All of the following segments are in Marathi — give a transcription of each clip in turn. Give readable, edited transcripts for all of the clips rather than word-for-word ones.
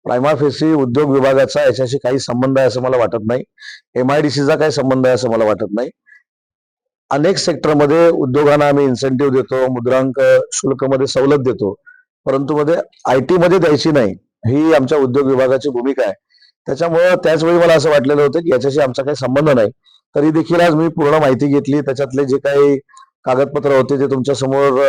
प्रायमा फेसी उद्योग विभागाचा याच्याशी काही संबंध आहे असं मला वाटत नाही. MIDCचा काही संबंध आहे असं मला वाटत नाही. अनेक सेक्टरमध्ये उद्योगांना आम्ही इन्सेंटिव्ह देतो, मुद्रांक शुल्कमध्ये सवलत देतो, परंतु मध्ये IT मध्ये द्यायची नाही, ही आमच्या उद्योग विभागाची भूमिका आहे. त्याच्यामुळं त्याचवेळी मला असं वाटलेलं होतं की याच्याशी आमचा काही संबंध नाही. तरी देखील आज मी पूर्ण माहिती घेतली, त्याच्यातले जे काही कागदपत्र होते ते तुमच्या समोर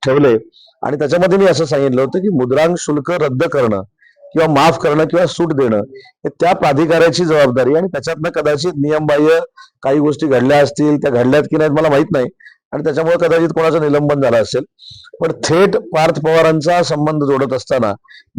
ठेवले आणि त्याच्यामध्ये मी असं सांगितलं होतं की मुद्रांक शुल्क रद्द करणं किंवा माफ करणं किंवा सूट देणं हे त्या प्राधिकाऱ्याची जबाबदारी आणि त्याच्यातनं कदाचित नियमबाह्य काही गोष्टी घडल्या असतील, त्या घडल्यात की नाहीत मला माहित नाही आणि त्याच्यामुळे कदाचित कोणाचं निलंबन झालं असेल. पण थेट पार्थ पवारांचा संबंध जोडत असताना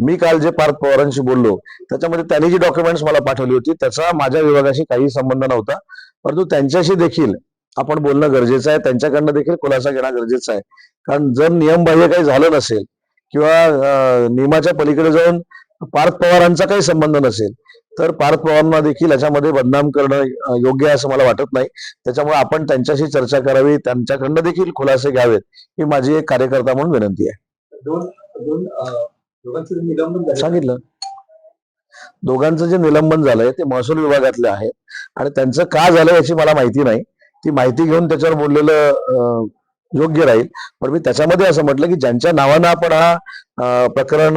मी काल जे पार्थ पवारांशी बोललो त्याच्यामध्ये त्यांनी जी डॉक्युमेंट्स मला पाठवली होती त्याचा माझ्या विभागाशी काही संबंध नव्हता, परंतु त्यांच्याशी देखील आपण बोलणं गरजेचं आहे, त्यांच्याकडनं देखील खुलासा घेणं गरजेचं आहे. कारण जर नियमबाह्य काही झालं नसेल किंवा नियमाच्या पलीकडे जाऊन पार्थ पवारांचा काही संबंध नसेल तर पार्थ पवारांना देखील याच्यामध्ये बदनाम करणं योग्य आहे असं मला वाटत नाही. त्याच्यामुळे आपण त्यांच्याशी चर्चा करावी, त्यांच्याकडनं देखील खुलासे घ्यावेत ही माझी एक कार्यकर्ता म्हणून विनंती आहे. सांगितलं दोघांचं जे निलंबन झालंय ते महसूल विभागातले आहेत आणि त्यांचं का झालं याची मला माहिती नाही. ती माहिती घेऊन त्याच्यावर बोललेलं योग्य राहील. पण मी त्याच्यामध्ये असं म्हटलं की ज्यांच्या नावानं आपण हा प्रकरण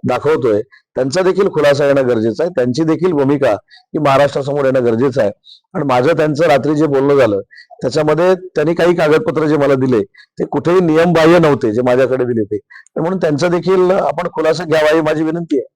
दाखवतोय त्यांचा देखील खुलासा येणं गरजेचं आहे, त्यांची देखील भूमिका ही महाराष्ट्रासमोर येणं गरजेचं आहे. आणि माझं त्यांचं रात्री जे बोलणं झालं त्याच्यामध्ये त्यांनी काही कागदपत्र जे मला दिले ते कुठेही नियमबाह्य नव्हते जे माझ्याकडे दिले ते, म्हणून त्यांचा देखील आपण खुलासा घ्यावा ही माझी विनंती आहे.